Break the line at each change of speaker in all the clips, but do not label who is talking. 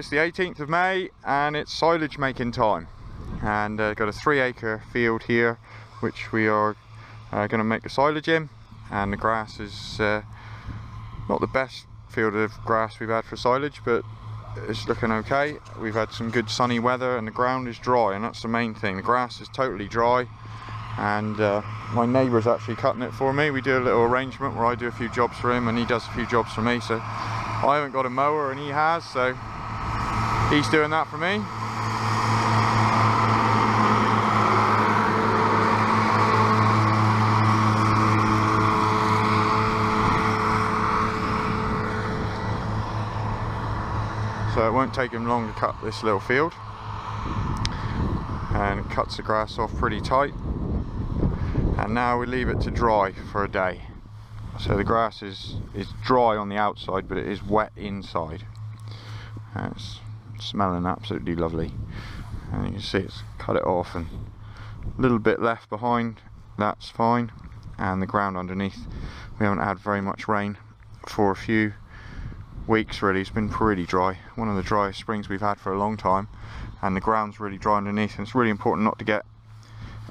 it's the 18th of May and it's silage making time, and got a 3-acre field here which we are going to make the silage in, and the grass is not the best field of grass we've had for silage, but it's looking okay. We've had some good sunny weather and the ground is dry, and that's the main thing. The grass is totally dry, and my neighbour's actually cutting it for me. We do a little arrangement where I do a few jobs for him and he does a few jobs for me, so I haven't got a mower and he has, so he's doing that for me. So it won't take him long to cut this little field, and it cuts the grass off pretty tight, and now we leave it to dry for a day. So the grass is dry on the outside, but it is wet inside, and it's smelling absolutely lovely. And you can see it's cut it off, and a little bit left behind, that's fine. And the ground underneath, we haven't had very much rain for a few weeks really. It's been pretty dry, one of the driest springs we've had for a long time, and the ground's really dry underneath, and it's really important not to get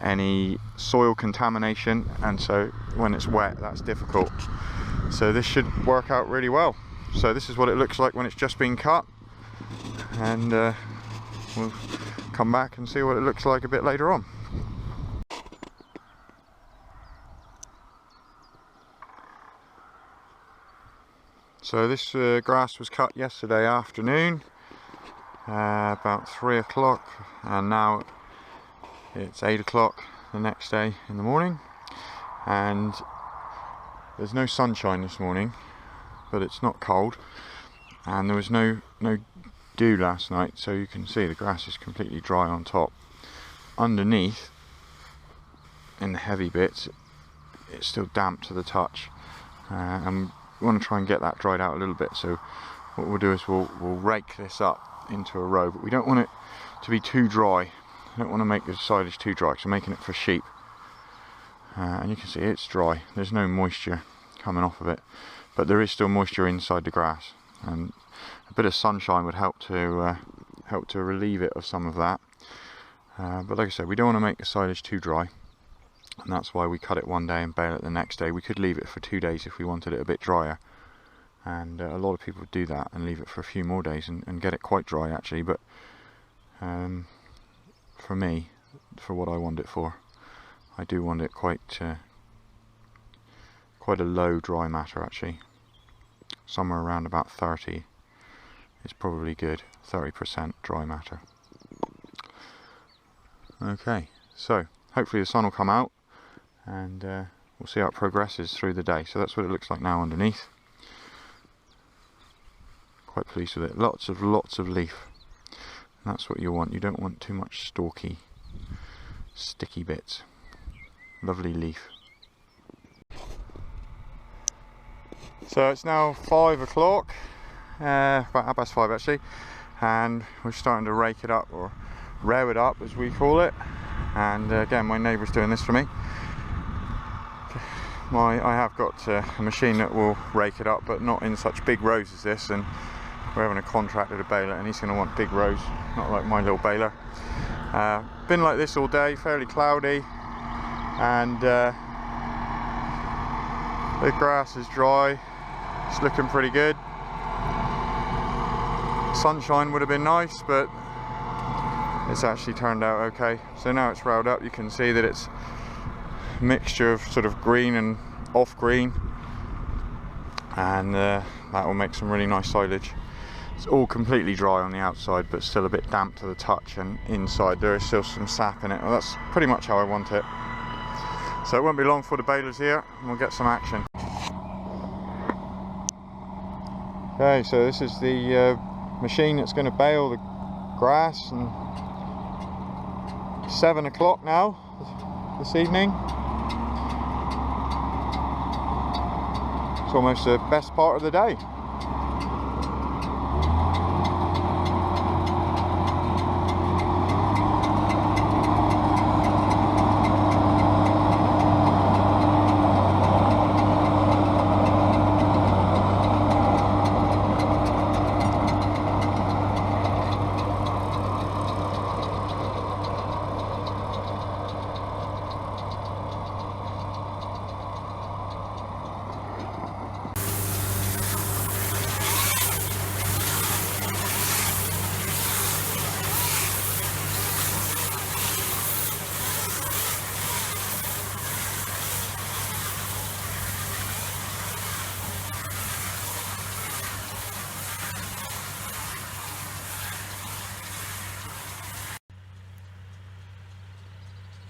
any soil contamination, and so when it's wet that's difficult. So this should work out really well. So this is what it looks like when it's just been cut, and we'll come back and see what it looks like a bit later on. So this grass was cut yesterday afternoon, about 3 o'clock, and now it's 8 o'clock the next day in the morning, and there's no sunshine this morning, but it's not cold, and there was no dew last night, so you can see the grass is completely dry on top. Underneath, in the heavy bits, it's still damp to the touch, and we want to try and get that dried out a little bit. So what we'll do is we'll rake this up into a row, but we don't want it to be too dry. I don't want to make the silage too dry because I'm making it for sheep, and you can see it's dry. There's no moisture coming off of it, but there is still moisture inside the grass, and a bit of sunshine would help to relieve it of some of that. But like I said, we don't want to make the silage too dry, and that's why we cut it one day and bale it the next day. We could leave it for 2 days if we wanted it a bit drier, and a lot of people do that and leave it for a few more days and get it quite dry actually, but for me, for what I want it for, I do want it quite a low dry matter actually. Somewhere around about 30 is probably good, 30% dry matter. Okay, so hopefully the sun will come out, and we'll see how it progresses through the day. So that's what it looks like now underneath. Quite pleased with it. Lots of leaf. And that's what you want. You don't want too much stalky, sticky bits. Lovely leaf. So it's now 5 o'clock, about 5:30 actually, and we're starting to rake it up, or rev it up as we call it. And again, my neighbour's doing this for me. I have got a machine that will rake it up, but not in such big rows as this, and we're having a contractor to bale it, and he's going to want big rows, not like my little baler. Been like this all day, fairly cloudy, and the grass is dry. It's looking pretty good. Sunshine would have been nice, but it's actually turned out okay. So now it's rolled up, you can see that it's a mixture of sort of green and off green, and that will make some really nice silage. It's all completely dry on the outside, but still a bit damp to the touch, and inside there is still some sap in it. Well, that's pretty much how I want it. So it won't be long before the baler's here and we'll get some action. Okay, so this is the machine that's going to bale the grass, and 7 o'clock now this evening. It's almost the best part of the day.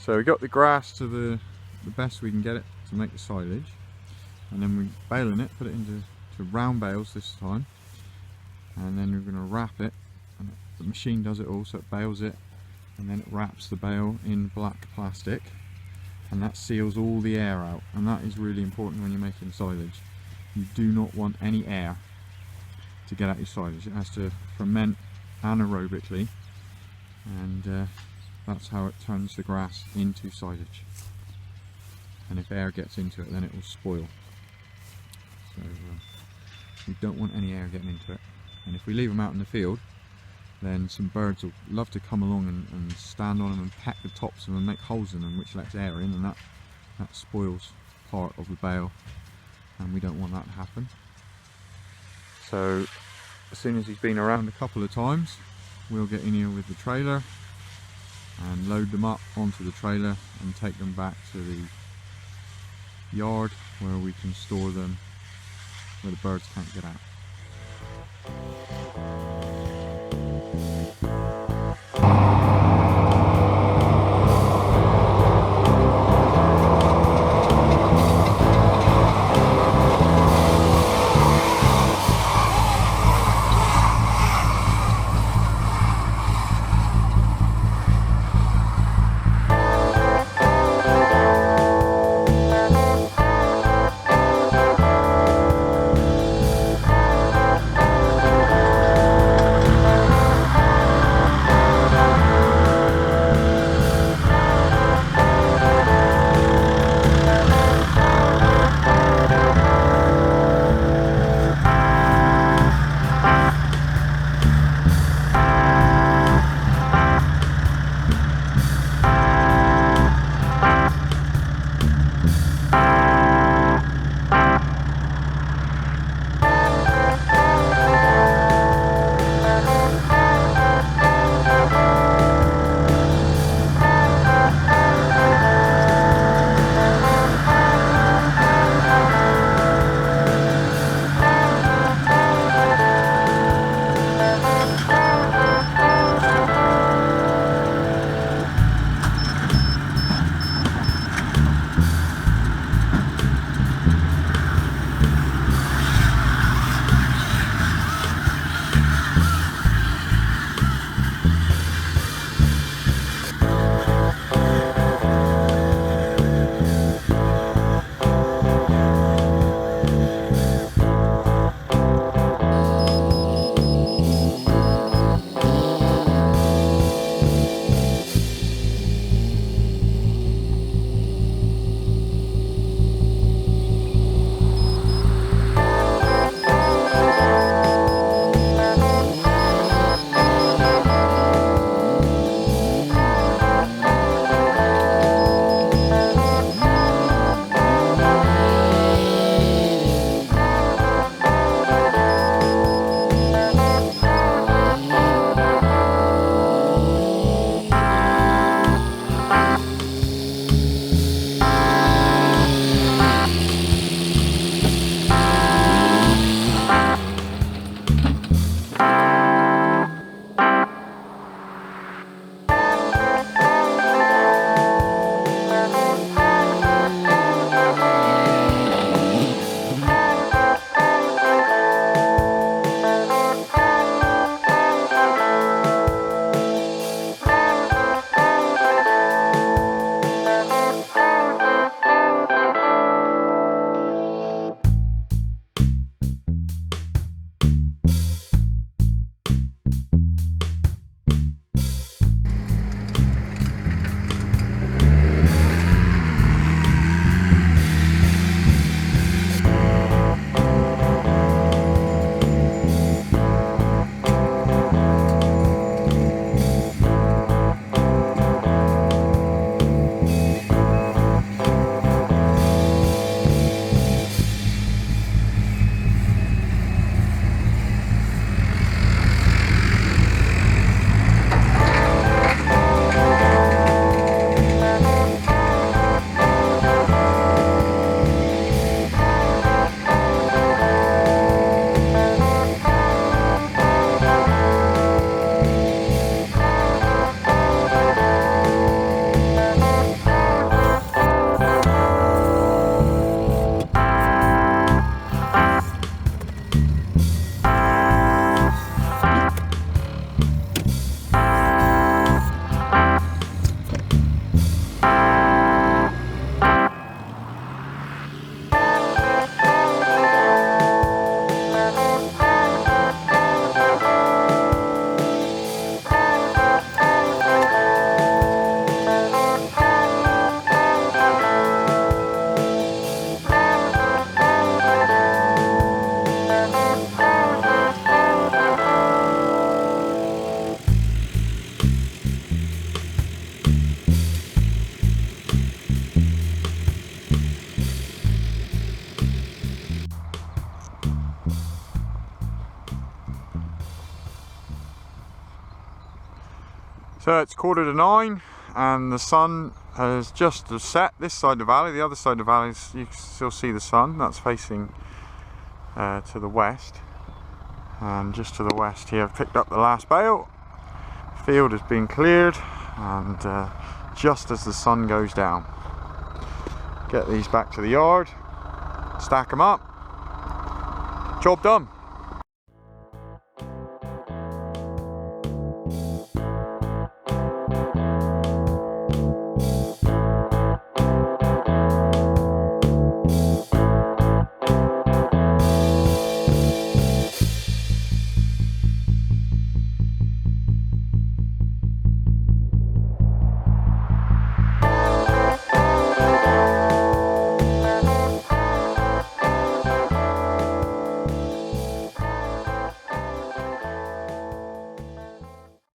So we got the grass to the best we can get it to make the silage, and then we're baling it, put it into round bales this time, and then we're going to wrap it, and the machine does it all, so it bales it and then it wraps the bale in black plastic, and that seals all the air out, and that is really important when you're making silage. You do not want any air to get out your silage. It has to ferment anaerobically, and that's how it turns the grass into silage. And if air gets into it, then it will spoil. So we don't want any air getting into it. And if we leave them out in the field, then some birds will love to come along and stand on them and peck the tops of them and make holes in them, which lets air in, and that spoils part of the bale, and we don't want that to happen. So as soon as he's been around a couple of times, we'll get in here with the trailer and load them up onto the trailer and take them back to the yard where we can store them where the birds can't get out. So it's 8:45 and the sun has just set this side of the valley. The other side of the valley, you can still see the sun. That's facing to the west. And just to the west here, I've picked up the last bale. Field has been cleared, and just as the sun goes down, get these back to the yard, stack them up, job done.